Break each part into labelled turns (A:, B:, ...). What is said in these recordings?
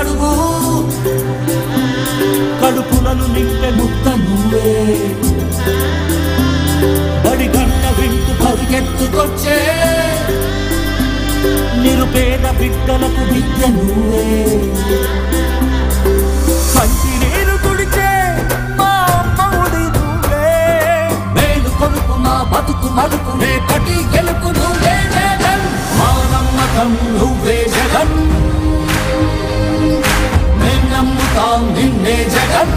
A: అడుగు కడుపులను నింపే ముద్ద నువ్వే బడి గంట వింటూ పరిగెత్తుకొచ్చే నిరుపేద బిడ్డలకు విద్య నువ్వే కంటి నీరు తుడిచే మా అమ్మఒడి నువ్వే మేలు కొడుకు మా బతుకు మడుకు రేపటి గెలుపు నువ్వే జగన్ మా నమ్మకం నువ్వే జగన్ మేం నమ్ముతాం నిన్నే జగన్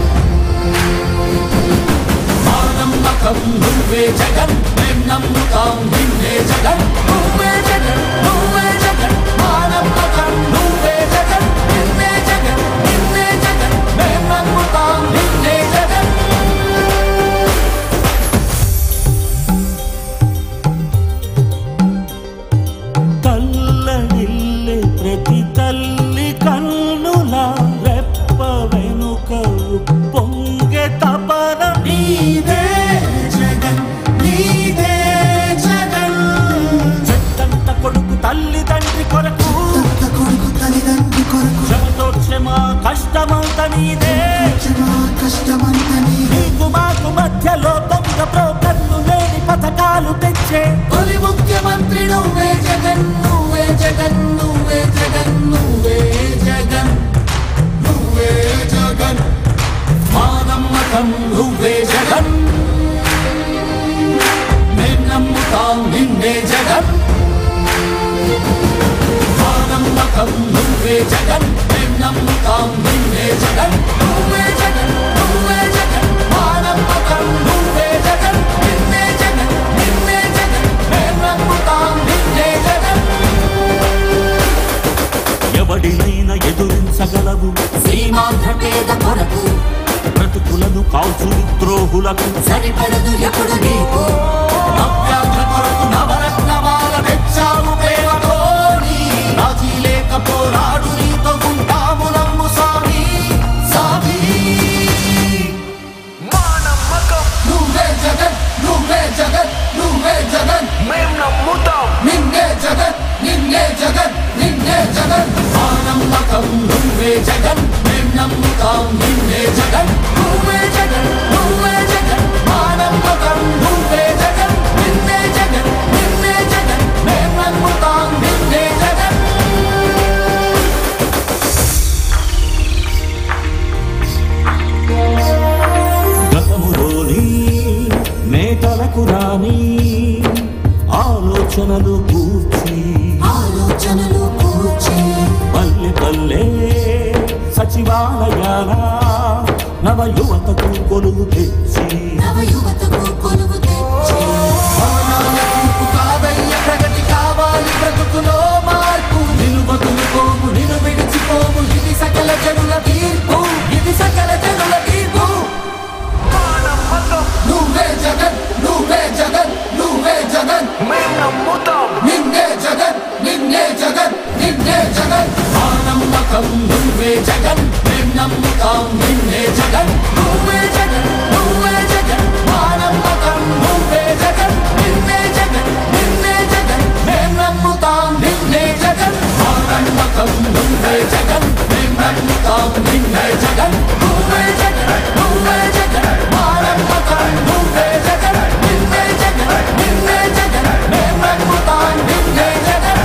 A: మా నమ్మకం నువ్వే జగన్ మేం నమ్ముతాం నిన్నే జగన్ నువ్వే జగన్ నువ్వే జగన్ మా నమ్మకం నువ్వే జగన్ నిన్నే జగన్ నిన్నే జగన్ మేం నమ్ముతాం నిన్నే జగన్ తల్లడిల్లే ప్రతి తల్లి కన్నులా రెప్ప వెనుక పొంగే తపన నీదే జగన్ నీదే జగన్ చెట్టంత కొడుకు తల్లి తండ్రి కొరకు శ్రమతోర్చే మా కష్టమంత నీదే నీకు మాకు మధ్యలో దొంగ బ్రోకర్లు లేని పథకాలు తెచ్చే తొలి ముఖ్యమంత్రి నువ్వే జగన్ నువ్వే జగన్ నువ్వే జగన్ నువ్వే జగన్ నువ్వే జగన్ మా నమ్మకం నువ్వే జగన్ మేం నమ్ముతాం నిన్నే జగన్ మా నమ్మకం నువ్వే జగన్ మేం నమ్ముతాం నిన్నే జగన్ నువ్వే జగన్ నువ్వే జగన్ మా నమ్మకం నువ్వే జగన్ నిన్నే జగన్ నిన్నే జగన్ మేం నమ్ముతాం నిన్నే జగన్ ఎవడినైనా ఎదురించగలవు సీమాంధ్ర పేద కొరకు బ్రతుకులను కాల్చు ద్రోహులకు సరిపడదు ఎప్పుడు నీకు నవ్యాంధ్ర కొరకు నవరత్నమాల తెచ్చావు ప్రేమతో రాజీ లేక పోరాడు నీతో ఉంటాము నమ్ము సామి సామి
B: మా నమ్మకం
A: నువ్వే జగన్ నువ్వే జగన్ నువ్వే జగన్
B: మేం నమ్ముతాం
A: నిన్నే జగన్ నిన్నే జగన్ నిన్నే జగన్ మా నమ్మకం నువ్వే జగన్ మేం నమ్ముతాం నిన్నే జగన్ నువ్వే జగన్ నువ్వే జగన్ మా నమ్మకం నువ్వే జగన్ నిన్నే జగన్ నిన్నే జగన్ మేం నమ్ముతాం నిన్నే జగన్ గతములోని నేతలకు రాని ఆలోచనలు కూర్చి పల్లె పల్లె సచివాలయాల నవ యువతకు కొలువు తెచ్చి ప్రగతి కావాలి బ్రతుకులో మార్పు నిన్ను వదులుకోము నిన్ను విడిచిపోము ఇది సకల జనుల తీర్పు ఇది సకల జనుల తీర్పు
B: మా నమ్మకం
A: నువ్వే జగన్ నువ్వే జగన్ నువ్వే జగన్
B: మేం నమ్ముతాం
A: నిన్నే జగన్ నిన్నే జగన్ నిన్నే జగన్ మా నమ్మకం నువ్వే జగన్ మేం నమ్ముతాం నిన్నే జగన్ నువ్వే జగన్ నువ్వే జగన్ మా నమ్మకం నువ్వే జగన్ నిన్నే జగన్ నిన్నే జగన్ మేం నమ్ముతాం నిన్నే జగన్ మా నమ్మకం నువ్వే జగన్ మేం నమ్ముతాం నిన్నే జగన్ నువ్వే జగన్ నువ్వే జగన్ మా నమ్మకం నువ్వే జగన్ నిన్నే జగన్ నిన్నే జగన్ మేం నమ్ముతాం నిన్నే జగన్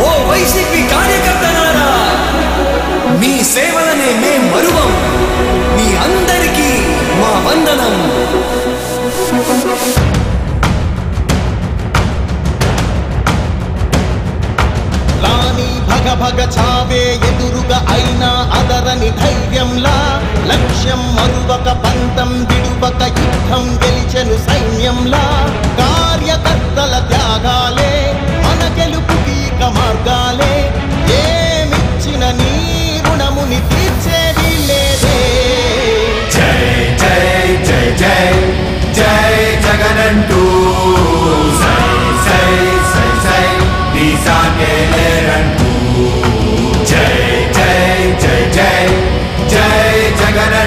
B: ఓ వైసీపీ కార్యకర్తలారా మీ సేవలనే మేం మరువం మీ అందరికీ మా వందనం
C: లాని భగ భగ చావే ఎదురుగా అయినా అదరని ధైర్యంలా లక్ష్యం మరువక పంతం విడువక యుద్ధం గెలిచెను సైన్యంలా కార్యకర్తల త్యాగాలే మన గెలుపుకి ఇక మార్గాలే ఏమిచ్చిన నీ రుణముని తీర్చేది లేదే
D: జై జై జై జై జై జగనంటూ సై సై సై సై నీ సాగే లేరంటూ జై జై జై జై జై జగనంటూ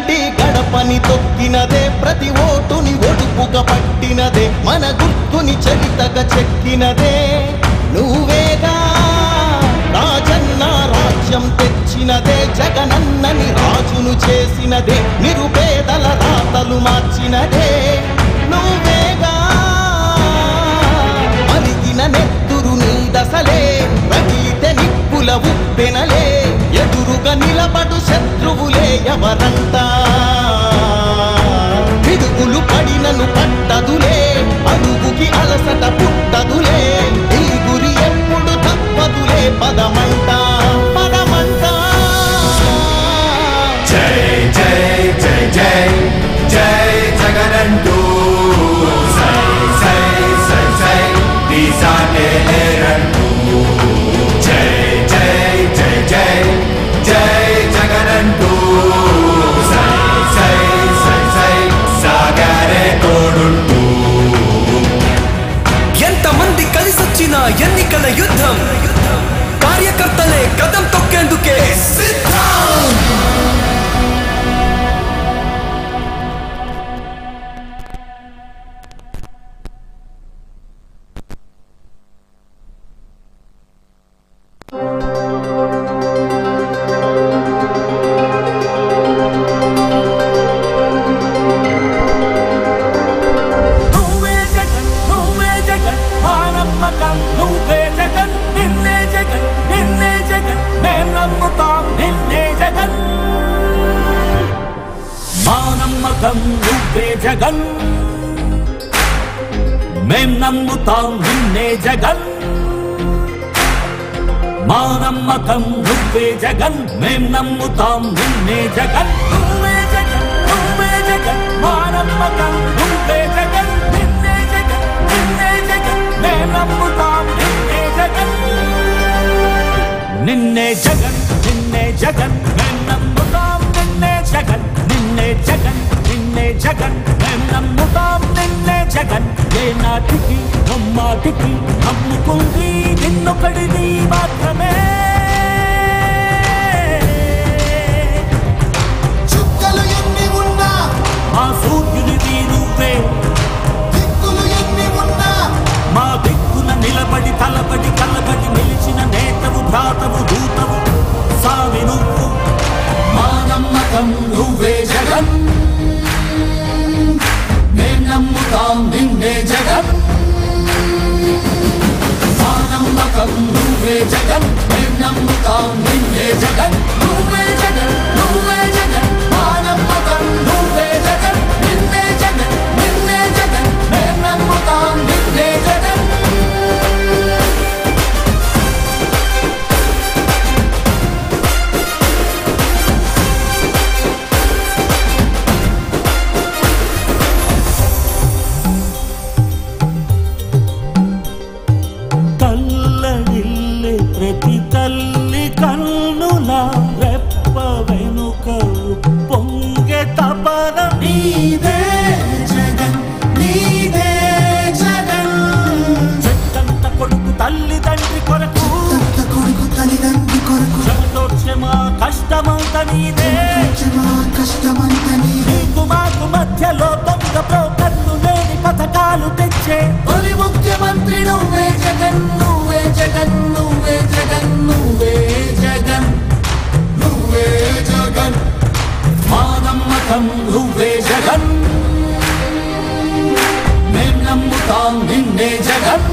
C: ఇంటి గడపని తొక్కినదే, ప్రతి ఓటుని ఒడుపుగా పట్టినదే, మన గుర్తుని చరితగా చెక్కినదే నువ్వేగా. రాజన్న రాజ్యం తెచ్చినదే, జగనన్నని రాజును చేసినదే, నిరుపేదల రాతలు మార్చినదే నువ్వేగా. మరిగిన నెత్తురు నీ దశలే, రగిలితే నిప్పుల ఉప్పెనలే, ఎదురుగా నిలబడు శత్రువులే ఎవరంట. పిడుగులు పడినను పట్టదులే, అడుగుకి అలసట పుట్టదులే, ఈ గురి ఎప్పుడు తప్పదులే, పదమంట పదమంట.
D: జై జై జై జై జై జగనంటూ సై సై సై సై నీసానే లేరంటూ. జై జై జై జై జై జగనంటూ సై సై సై సై సాగరే తోడుంటూ.
B: ఎంతమంది కలిసొచ్చిన ఎన్నికల యుద్ధం, కార్యకర్తలే కదం తొక్కేందుకే సిద్ధం.
A: జగన్ మేం నమ్ముతాం నిన్నే జగన్, మా నమ్మకం నువ్వే జగన్, మేం నమ్ముతాం నిన్నే జగన్. నువ్వే జగన్ నువ్వే జగన్, మా నమ్మకం నువ్వే జగన్, నిన్నే జగన్ నిన్నే జగన్, మేం నమ్ముతాం నిన్నే జగన్. నిన్నే జగన్ నిన్నే జగన్, మేం నమ్ముతాం నిన్నే జగన్, నిన్నే జగన్ నిన్నే జగన్, మేం నమ్ముతాం నిన్నే జగన్. ఏ నాటికి నమ్మాటికి నమ్ముకుంది నిన్నొకడిని మాత్రమే.
E: చుక్కలు ఎన్ని ఉన్నా
A: మా సూర్యునిది నువ్వే,
E: దిక్కులు ఎన్ని ఉన్నా
A: మా దిక్కున నిలబడి తలబడి కలబడి నిలిచిన నేతవు భ్రాతవు దూతవు సామి నువ్వు. మా నమ్మకం నువ్వే జగన్, మేం నమ్ముతాం నిన్నే జగన్. మా నమ్మకం నువ్వే జగన్, మేం నమ్ముతాం నిన్నే జగన్. నువ్వే జగన్ నువ్వే జగన్, మా నమ్మకం నువ్వే జగన్, నిన్నే జగన్ నిన్నే జగన్, మేం నమ్ముతాం నిన్నే జగన్. తల్లడిల్లే ప్రతి తల్లి కన్నుల రెప్ప వెనుక పొంగె తపన నీదే జగన్ నీదే జగన్. చెట్టంత కొడుకు తల్లి తండ్రి కొరకు,
E: కొడుకు తల్లిదండ్రి కొరకు,
A: చెమటోడ్చే మా కష్టమంత నీదే,
E: మా కష్టమంత నీదే.
A: నీకు మాకు మధ్యలో దొంగ బ్రోకర్లు లేని పథకాలు తెచ్చే తొలి ముఖ్యమంత్రి నువ్వే జగన్, నువ్వే జగన్ నువ్వే జగన్ నువ్వే జగన్ నువ్వే జగన్. మా నమ్మకం నువ్వే జగన్, మేం నమ్ముతాం నిన్నే జగన్.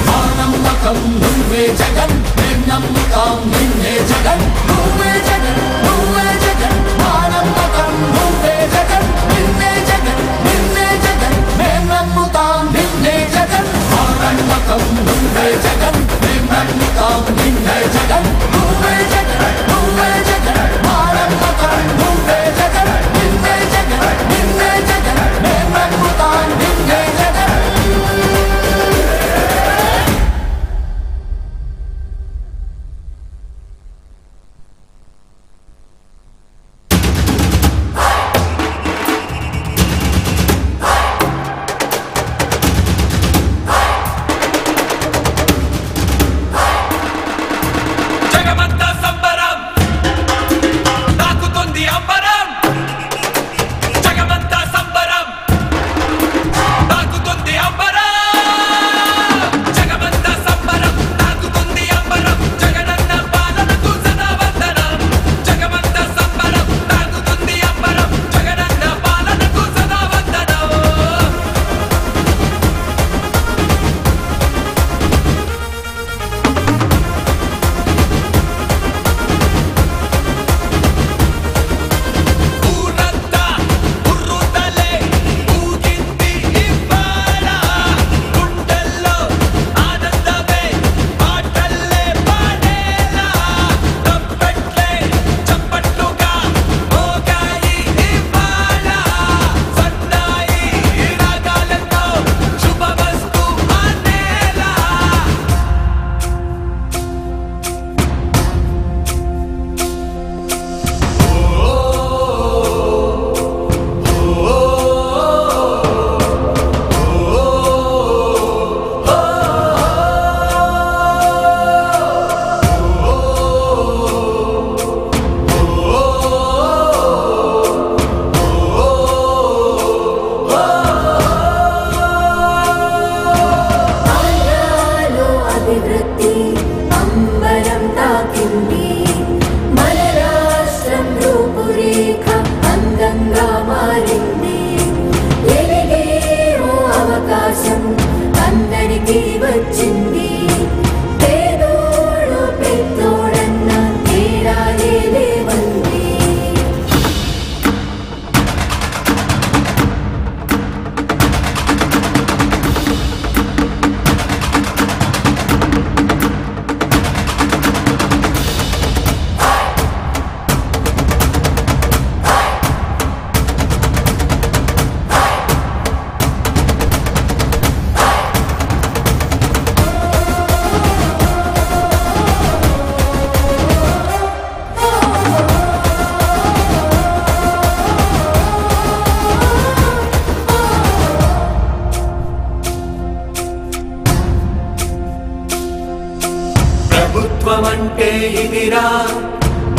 A: మా నమ్మకం నువ్వే జగన్, మేం నమ్ముతాం నిన్నే జగన్. నువ్వే జగన్ నువ్వే జగన్, మా నమ్మకం నువ్వే జగన్, నిన్నే జగన్ నిన్నే జగన్, మేం నమ్ముతాం నిన్నే జగన్. మా నమ్మకం నువ్వే జగన్, మేం నమ్ముతాం నిన్నే జగన్. నువ్వే జగన్ నువ్వే జగన్, మా నమ్మకం నువ్వే జగన్, నిన్నే జగన్ నిన్నే జగన్, మేం నమ్ముతాం నిన్నే జగన్.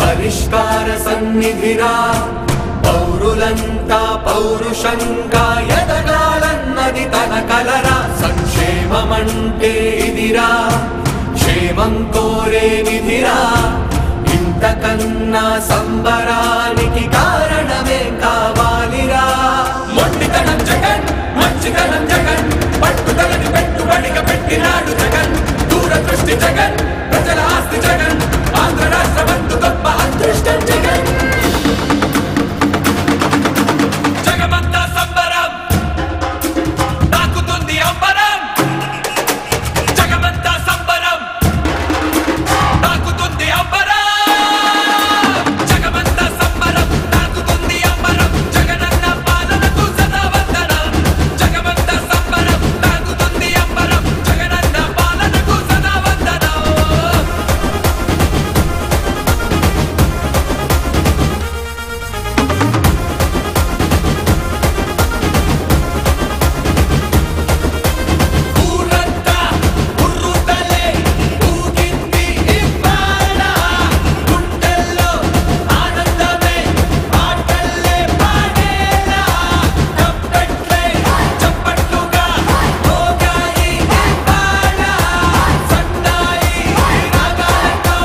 B: పరిష్కార సన్నిధిరా పౌరులంతా పౌరుషంగా ఎదగాలన్నది తన కలరా సంక్షేమమంటే ఇదిరా క్షేమం కోరే నిధిరా ఇంతకన్నా సంబరానికి కారణమే కావాలిరా మొండితనం జగన్ మంచితనం జగన్ పట్టుదలని పెట్టుబడిగా పెట్టినాడు జగన్ దూరదృష్టి జగన్ ప్రజల ఆస్తి జగన్ ఆంధ్ర రాష్ట్రమందు గొప్ప అదృష్టం జగన్ జగమంతా సంబరం తాకుతుంది అంబరం జగమంతా సంబరం తాకుతుంది అంబరం జగమంతా సంబరం తాకుతుంది అంబరం జగనన్న పాలనకు సదా వందనం జగమంతా సంబరం తాకుతుంది అంబరం జగనన్న పాలనకు సదా వందనం ఊరంతా ఉర్రుతలే ఊగింది ఇవాళ గుండెల్లో ఆనందమే ఆటల్లే పాడేలా తప్పెట్లే చప్పట్లుగా మోగాయి ఇవాళ సన్నాయి రాగాలతో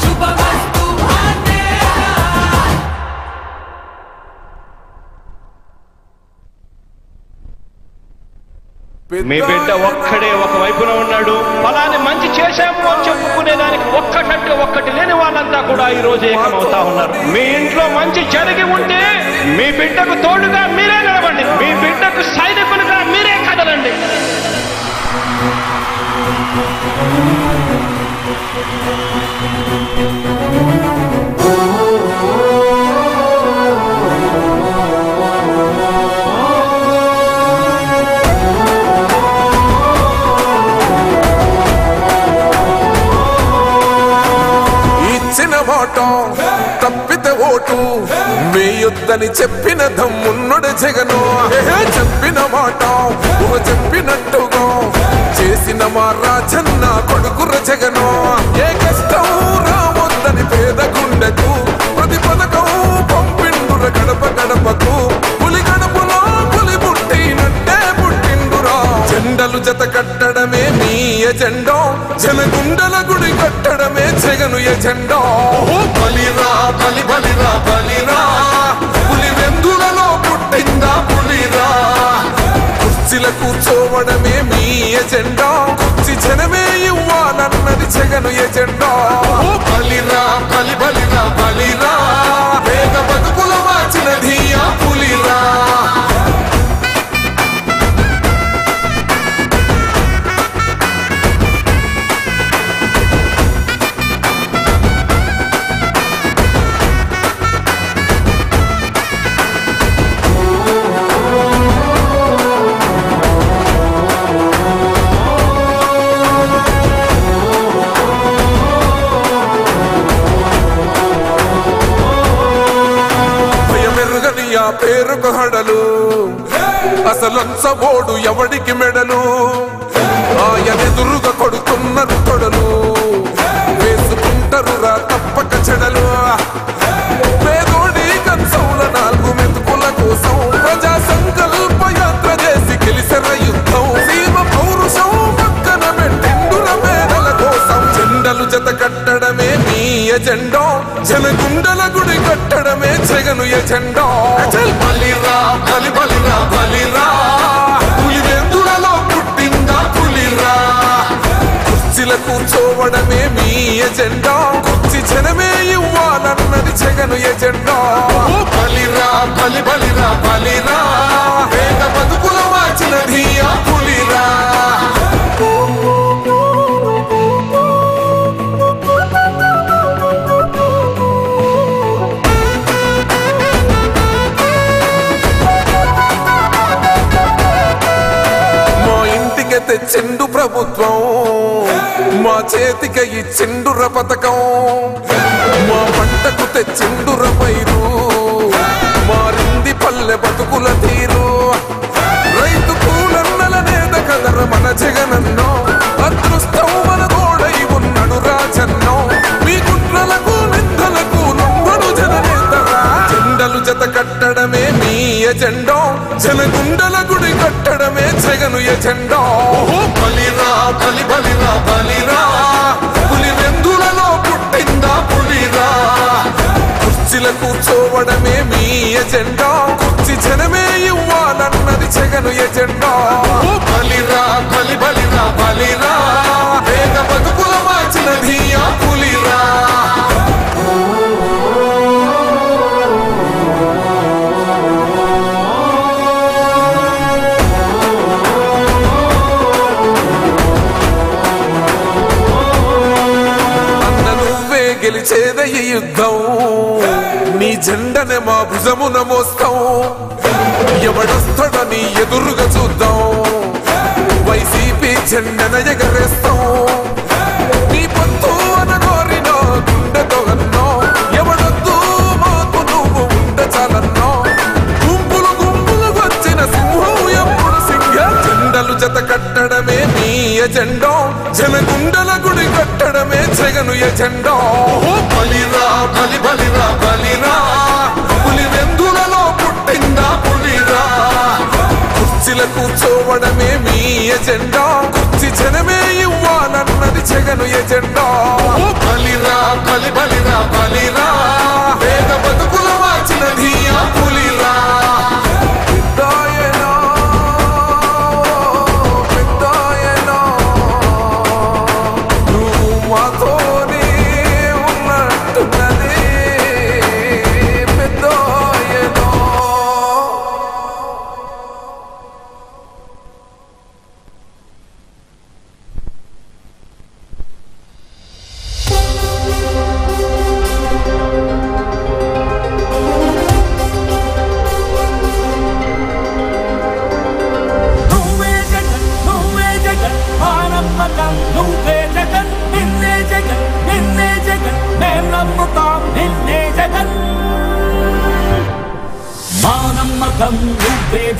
B: శుభమస్తు అనేలా
F: మీ బిడ్డ ఒక్కడే ఒక వైపున ఉన్నాడు ఫలాన్ని మంచి చేశాము అని చెప్పుకునేదానికి ఒక్కటంటే ఒక్కటి లేని వాళ్ళంతా కూడా ఈ రోజు ఏకమవుతా ఉన్నారు మీ ఇంట్లో మంచి జరిగి ఉంటే మీ బిడ్డకు తోడుగా మీరే నిలబండి మీ బిడ్డకు సైనికులుగా మీరే కదలండి
G: ఇచ్చిన మాట తప్పితే ఓటు మీ యుద్ధని చెప్పిన దమ్మున్నడు జగను చెప్పిన మాట చెప్పినట్టుగా చేసిన మా రాజన్న కొడుకుర జగను ఏ కష్టం రావద్దని పేద గుండెకు ప్రతి పథకం పంపిండుర గడప గడపకు పులి గడపలో పులి పుట్టినట్టే పుట్టిండురా జెండలు జత కట్టడమే మీ ఎజెండా జనగుండల గుడి కట్టడమే జగను ఎజెండా బలిరా బలి బలిరా బలిరా పులి వెందులలో పుట్టిందా పులిరా కుర్చీల కూర్చోవడమే మీ ఎజెండా కుర్చీ జనమే ఇవ్వాలన్నది జగను ఎజెండా బలిరా బలి బలిరా బలిరా వేగ బతుకుల మార్చినది ఆ పులిరా పేరుకు హడలు అసలంచబోడు ఎవడికి మెడలు ఆయనెదురుగా కొడుతున్నారు తొడలు వేసుకుంటారు రా తప్పక చెడలు పేదోడి కంచంల 4 మెతుకుల కోసం ప్రజా సంకల్ప యాత్ర చేసి గెలిసిన యుద్ధం సీమ పౌరుషం పక్కన పెట్టిండుర పేదల కోసం జెండలు జత కట్టడమే మీ ఎజెండా జనగుండల గుడి కట్టడమే జగను ఎజెండా బలిరా బలి బలిరా బలిరా పులి వెందులలో పుట్టిందా పులిరా కుర్చీల కూర్చోవడమే మీ ఎజెండా కుర్చీ జనమే ఇవ్వాలన్నది జగను ఎజెండా బలిరా బలి బలిరా బలిరా వేద బతుకుల మార్చినది ఆ పులిరా తెచ్చిండు ప్రభుత్వం మా చేతికి ఇచ్చిండుర పథకం మా పంటకు తెచ్చిండుర పైరు మారింది పల్లె బతుకుల తీరు రైతు కూలన్నల నేత కదర మన జగనన్నో అదృష్టం మన తోడై ఉన్నాడు రాజన్నో మీ కుట్రలకు నిందలకు జనగుండల గుడి కట్టడమే జగను ఎజెండా. బలిరా బలి బలిరా బలిరా, పులి వెందులలో పుట్టిందా పులిరా. కుర్చీల కూర్చోవడమే మీ ఎజెండా, కుర్చీ జనమే ఇవ్వాలన్నది జగను ఎజెండా. బలిరా బలి బలిరా బలిరా, వేగ బతుకుల మార్చినది ఆ పులిరా. గెలిచేద ఈ యుద్ధం, నీ జెండనే మా భుజమున మోస్తాం. ఎవడొస్తాడని ఎదురుగా చూద్దాం, వైసీపీ జెండన ఎగరేస్తాం. నీ పొత్తు అనగోరిన గుండెతో అన్నో, ఎవడొద్దు మాకు నువ్వు ఉండ చాలన్నో. గుంపులు గుంపులు వచ్చిన సింహం ఎప్పుడు సింహ. జెండలు జత కట్టడమే మీ ఎజెండా, జనగుండల గుడి కట్టడమే జగను ఎజెండా. బలిరా బలి బలిరా బలిరా, పులి వెందులలో పుట్టిందా పులిరా. కుర్చీల కూర్చోవడమే మీ ఎజెండా, కుర్చీ జనమే ఇవ్వాలన్నది జగను ఎజెండా. బలిరా బలి బలిరా బలిరా, వేగ బతుకుల మార్చినది ఆ పులిరా.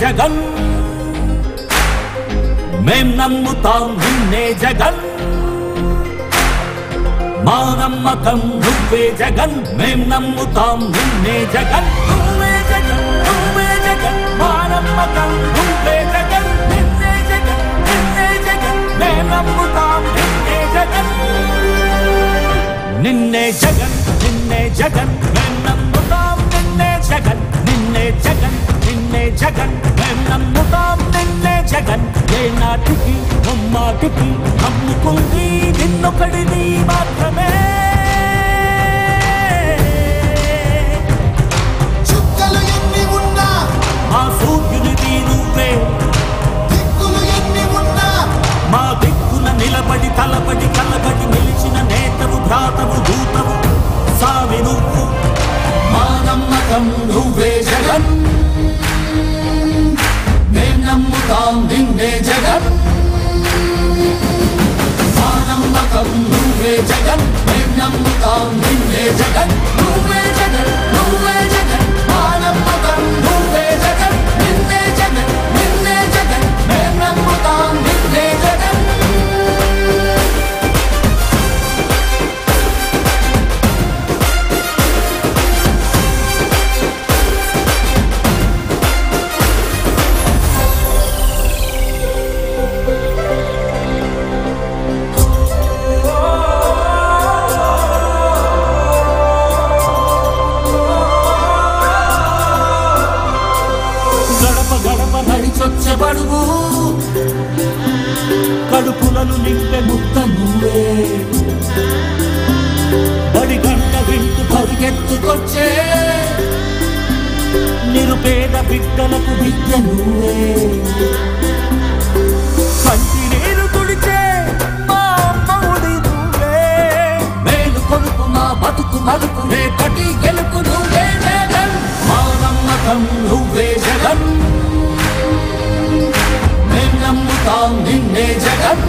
A: జగన్ మేం నమ్ముతాం నిన్నే జగన్, మా నమ్మకం నువ్వే జగన్. మేం నమ్ముతాం నిన్నే జగన్, నువ్వే జగన్ నువ్వే జగన్. మా నమ్మకం నువ్వే జగన్, నిన్నే జగన్ నిన్నే జగన్. మేం నమ్ముతాం నిన్నే జగన్, నిన్నే జగన్ నిన్నే జగన్. మేం నమ్ముతాం నిన్నే జగన్, నిన్నే జగన్ నిన్నే జగన్. మేం నమ్ముతాం నిన్నే జగన్. ఏ నాటికి నమ్మాటికి నమ్ముకుంది నిన్నొకడిని మాత్రమే.
E: చుక్కలు ఎన్ని ఉన్నా
A: మా సూర్యునిది నువ్వే,
E: దిక్కులు ఎన్ని ఉన్నా
A: మా దిక్కున నిలబడి తలబడి కలబడి నిలిచిన నేతవు భ్రాతవు దూతవు సామి నువ్వు.
B: మా నమ్మకం నువ్వే జగన్, మేం నమ్ముతాం నిన్నే జగన్. మా నమ్మకం నువ్వే జగన్, మేం నమ్ముతాం నిన్నే జగన్. నువ్వే జగన్ నువ్వే జగన్. మా నమ్మకం నువ్వే జగన్, నిన్నే జగన్ నిన్నే జగన్. మేం నమ్ముతాం నిన్నే జగన్.
A: నడిచొచ్చబడువు కడుపులను నింపే ముద్ద నువ్వే, బడి గంట వింటూ పరిగెత్తుకొచ్చే నిరుపేద బిడ్డలకు విద్య నువ్వే. కంటి నీరు తుడిచే మా అమ్మవుడి నువ్వే, మేలు కొడుకు మా బతుకు మలుపు రేపటి గెలుపు నువ్వే జగన్. మా నమ్మకం నువ్వే జగన్, మేం నమ్ముతాం నిన్నే జగన్.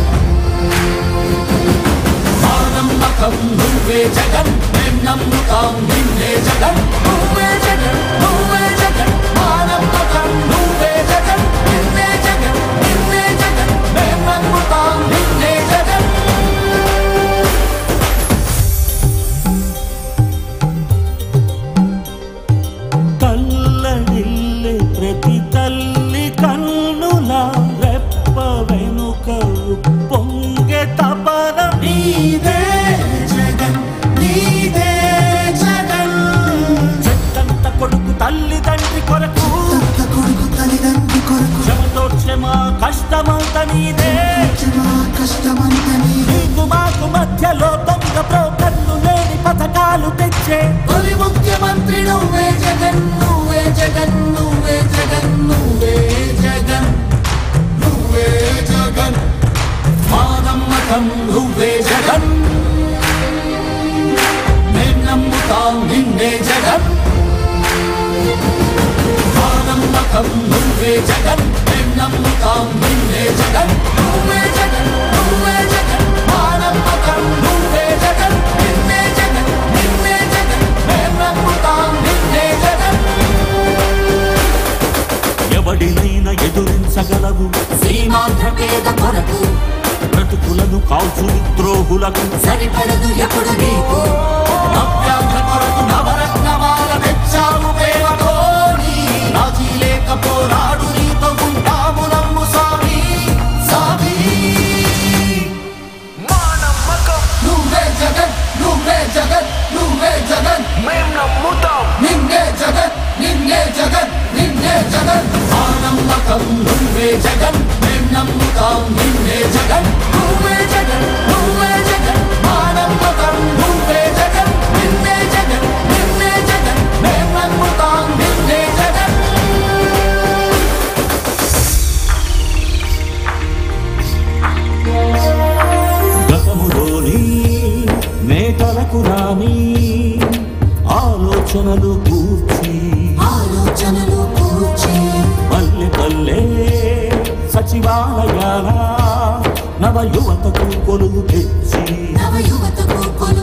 A: మా నమ్మకం నువ్వే జగన్, మేం నమ్ముతాం నిన్నే జగన్. నువ్వే జగన్ నువ్వే జగన్. మా నమ్మకం నువ్వే జగన్, నిన్నే జగన్ నిన్నే జగన్. మేం నమ్ముతాం నిన్నే జగన్. తల్లడిల్లే ప్రతి తల్లి
B: నువ్వే జగన్ నువ్వే జగన్ నువ్వే జగన్ నువ్వే జగన్ నువ్వే జగన్ మా నమ్మకం నువ్వే జగన్ మేం నమ్ముతాం నిన్నే జగన్ మా నమ్మకం నువ్వే జగన్ మేం నమ్ముతాం నిన్నే జగన్ నువ్వే జగన్ నువ్వే జగన్ మా నమ్మకం నువ్వే జగన్ నిన్నే జగన్ నిన్నే జగన్ మేం నమ్ముతాం నిన్నే జగన్
H: ఎవడినైనా ఎదురించగలవు
B: సీమాంధ్ర పేద కొరకు
H: బ్రతుకులను కాల్చు ద్రోహులకు
B: సరిపడదు ఎప్పుడు నీకు నవ్యాంధ్ర కొరకు నవరత్నమాల తెచ్చావు ప్రేమతోని రాజీ లేక పోరాడు నీతో ఉంటాము నమ్ము స్వామి స్వామి
I: మా నమ్మకం
B: నువ్వే జగన్ నువ్వే జగన్ నువ్వే జగన్
I: మేం నమ్ముతాం
B: నిన్నే జగన్ నిన్నే జగన్ నిన్నే జగన్ మా నమ్మకం నువ్వే జగన్ మేం నమ్ముతాం నిన్నే జగన్ నువ్వే జగన్ నువ్వే జగన్ మా నమ్మకం నువ్వే జగన్ నిన్నే జగన్ నిన్నే జగన్ మేం నమ్ముతాం నిన్నే జగన్
H: గతములోని నేతలకు రాని ఆలోచనలు కూర్చి
B: ఆలోచనలు కూర్చి
H: పల్లె పల్లె సచివాలయాల నవ యువతకు కొలువు తెచ్చి
B: నవ యువతకు కొలు